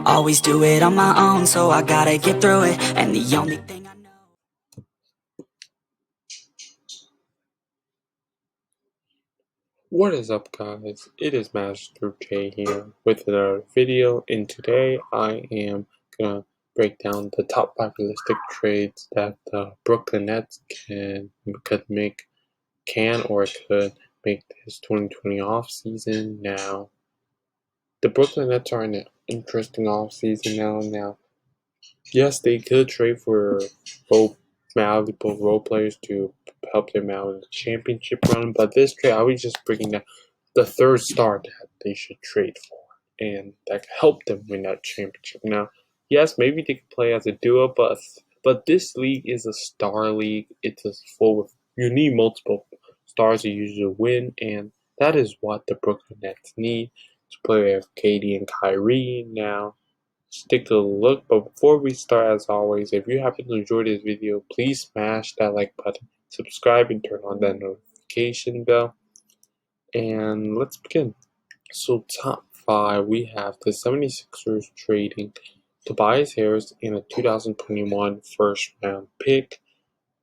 Always do it on my own, so I gotta get through it. And the only thing I know. What is up, guys? It is Master J here with another video, and today I am gonna break down the top 5 realistic trades that the Brooklyn Nets could make this 2020 offseason. Now, the Brooklyn Nets are in an interesting offseason now. Yes, they could trade for both valuable role players to help them out in the championship run, but this trade, I was just bringing down the third star that they should trade for, and that could help them win that championship. Now, yes, maybe they could play as a duo, but this league is a star league. It's full of, you need multiple stars to usually win, and that is what the Brooklyn Nets need to play with KD and Kyrie now. Take a look, but before we start, as always, if you happen to enjoy this video, please smash that like button, subscribe, and turn on that notification bell. And let's begin. So top 5, we have the 76ers trading Tobias Harris in a 2021 first round pick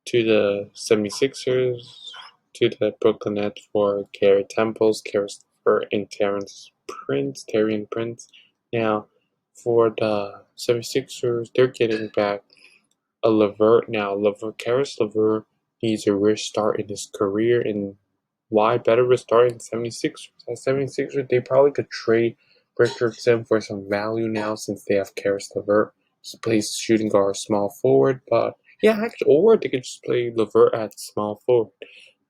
to the 76ers to the Brooklyn Nets for Garrett Temples, Karis LeVert, and Taurean Prince. Now, for the 76ers, they're getting back a LeVert. Now, Karis LeVert needs a restart in his career, and why better restart in 76ers? At 76ers, they probably could trade Richardson for some value now since they have Karis LeVert. He plays shooting guard, small forward, but yeah, actually, or they could just play LeVert at small forward.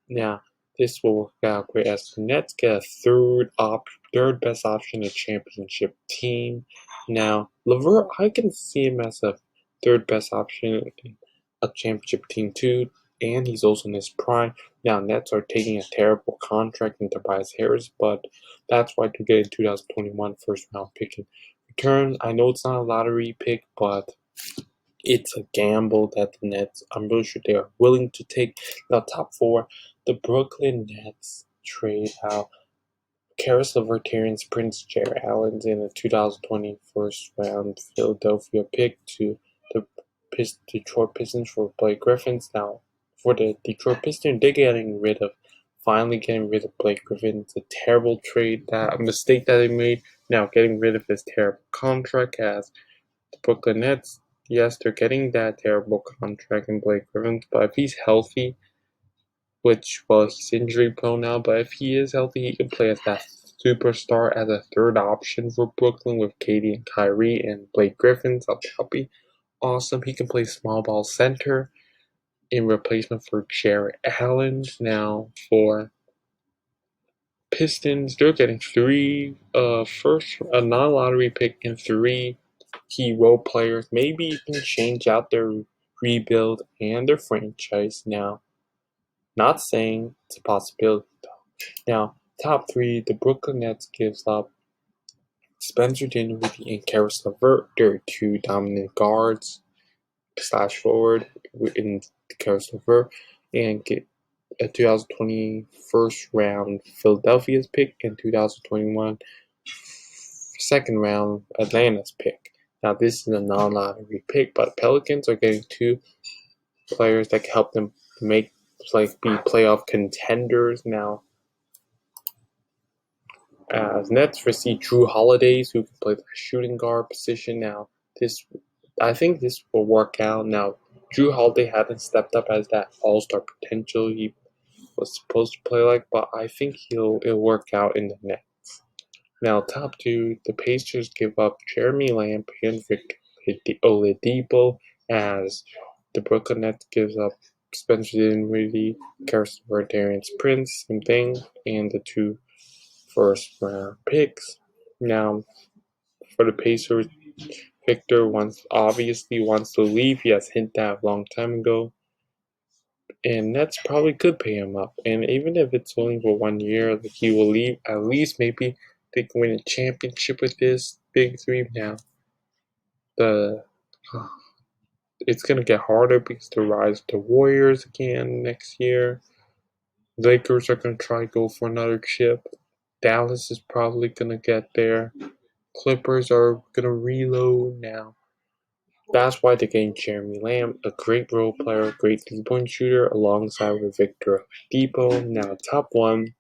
Now, this will work out great as the Nets get a third best option in a championship team. Now, LeVert, I can see him as a third best option in a championship team too, and he's also in his prime. Now, Nets are taking a terrible contract in Tobias Harris, but that's why to get a 2021 first round pick in return. I know it's not a lottery pick, but it's a gamble that the Nets, I'm really sure they are willing to take. Now, top 4, the Brooklyn Nets trade out Karis LeVert, Prince, Jared Allen in a 2020 first round Philadelphia pick to the Detroit Pistons for Blake Griffin. Now, for the Detroit Pistons, they're finally getting rid of Blake Griffin. It's a terrible trade, a mistake that they made. Now, getting rid of his terrible contract as the Brooklyn Nets. Yes, they're getting that terrible contract in Blake Griffin, but if he's healthy, he's injury prone now, but if he is healthy, he can play as that superstar as a third option for Brooklyn with KD and Kyrie and Blake Griffin. So that'll be awesome. He can play small ball center in replacement for Jared Allen. Now for Pistons, they're getting 3 a non-lottery pick and 3 key role players. Maybe even change out their rebuild and their franchise now. Not saying it's a possibility though. Now, top 3, the Brooklyn Nets gives up Spencer Dinwiddie and Karis LeVert. They're 2 dominant guards / forward in Karis LeVert, and get a 2020 first round Philadelphia's pick and 2021 second round Atlanta's pick. Now, this is a non-lottery pick, but Pelicans are getting 2 players that can help them be playoff contenders now. As Nets receive Drew Holiday, who can play the shooting guard position. Now, I think this will work out. Now, Drew Holiday hasn't stepped up as that all-star potential he was supposed to play like, but I think it'll work out in the Nets. Now, top 2, the Pacers give up Jeremy Lamb and Victor Oladipo as the Brooklyn Nets gives up Spencer Dinwiddie, Karis LeVert, Prince, same thing, and the 2 first round picks. Now, for the Pacers, Victor obviously wants to leave. He has hinted that a long time ago. And Nets probably could pay him up. And even if it's only for 1 year, he will leave. At least maybe they can win a championship with this big 3 now. it's gonna get harder because the rise of the Warriors again next year. Lakers are gonna try to go for another chip. Dallas is probably gonna get there. Clippers are gonna reload now. That's why they gained Jeremy Lamb, a great role player, great three-point shooter, alongside with Victor Oladipo. Now, top one,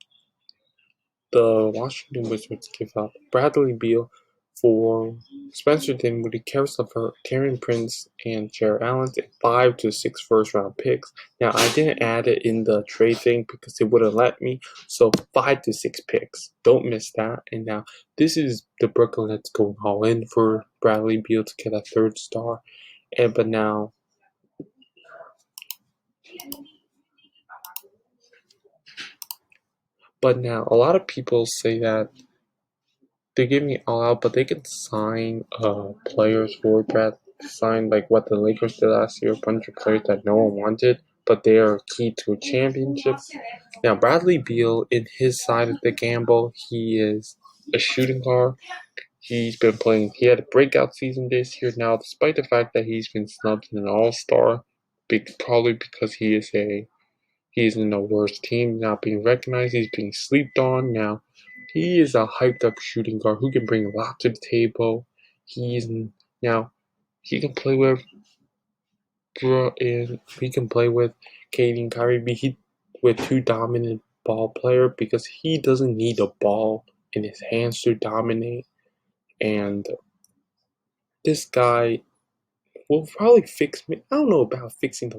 the Washington Wizards give up Bradley Beal for Spencer Dinwiddie, Karis LeVert, Taron Prince, and Jared Allen, 5 to 6 first-round picks. Now, I didn't add it in the trade thing because it wouldn't let me, so 5 to 6 picks. Don't miss that. And now, this is the Brooklyn Nets going all in for Bradley Beal to get a third star. But now, a lot of people say that they give me all out, but they can sign players for Brad. Sign like what the Lakers did last year, a bunch of players that no one wanted, but they are key to a championship. Now, Bradley Beal, in his side of the gamble, he is a shooting guard. He's been playing. He had a breakout season this year. Now, despite the fact that he's been snubbed in an All-Star, probably because he's in the worst team, not being recognized. He's being slept on. Now, he is a hyped up shooting guard who can bring a lot to the table. Now he can play with Katie and Kyrie B with two dominant ball player because he doesn't need a ball in his hands to dominate. And this guy will probably fix me. I don't know about fixing the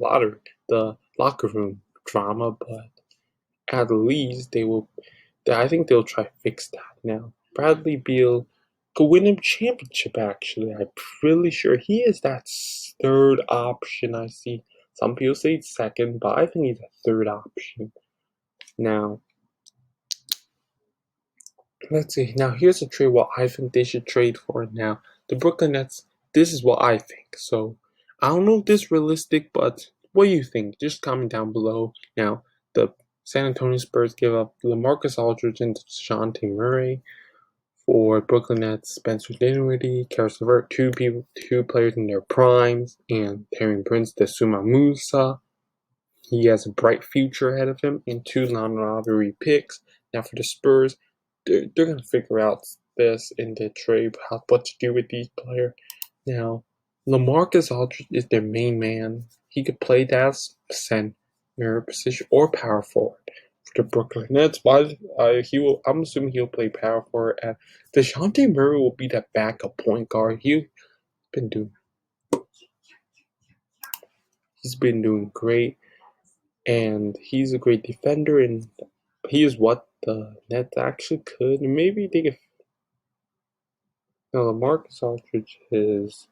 locker room drama, but at least I think they'll try to fix that now. Bradley Beal could win a championship, actually. I'm pretty sure he is that third option I see. Some people say it's second, but I think he's a third option. Now, let's see. Now, here's a trade what I think they should trade for now. The Brooklyn Nets, this is what I think. So, I don't know if this is realistic, but what do you think? Just comment down below. Now, the San Antonio Spurs give up LaMarcus Aldridge and DeJounte Murray for Brooklyn Nets. Spencer Dinwiddie, Karis LeVert, two players in their primes, and Taron Prince, Desuma Musa. He has a bright future ahead of him, and 2 non-lottery picks. Now for the Spurs, they're gonna figure out this in the trade, what to do with these players. Now, LaMarcus Aldridge is their main man. He could play that center position or power forward for the Brooklyn Nets. I'm assuming he'll play power forward. And DeJounte Murray will be that backup point guard. He's been doing great, and he's a great defender, and he is what the Nets actually could. Maybe they could. Now, LaMarcus Aldridge is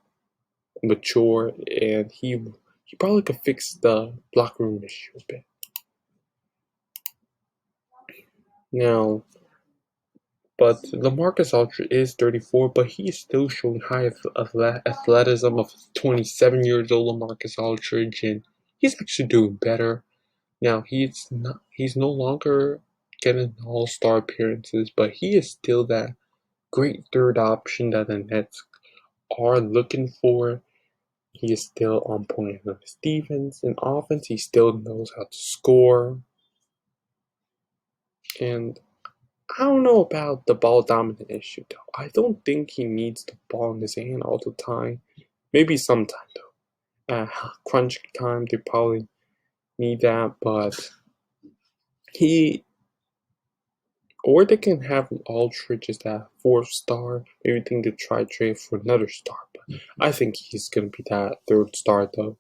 mature, and he probably could fix the locker room issue a bit. Now, but LaMarcus Aldridge is 34, but he's still showing high athleticism of 27 years old. LaMarcus Aldridge, and he's actually doing better. Now he's no longer getting all-star appearances, but he is still that great third option that the Nets are looking for. He is still on point on his defense and offense. He still knows how to score. And I don't know about the ball dominant issue though. I don't think he needs the ball in his hand all the time. Maybe sometime though. At crunch time, they probably need that, but or they can have Aldridge as that 4th star. Maybe they can try trade for another star. But I think he's gonna be that 3rd star though.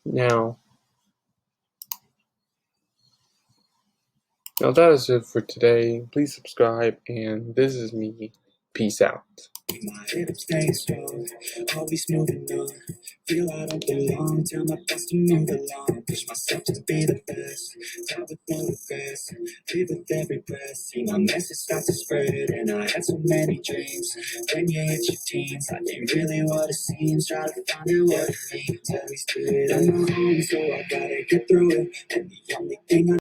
Now that is it for today. Please subscribe, and this is me. Peace out. My head up, staying strong, always moving on. Feel I don't belong, tell my best to move along. Push myself to be the best, die with no regrets. Live with every breath, see my message start to spread. And I had so many dreams, when you hit your teens, I ain't really what it seems. Try to find out what it means, always do it on my own. So I gotta get through it, and the only thing I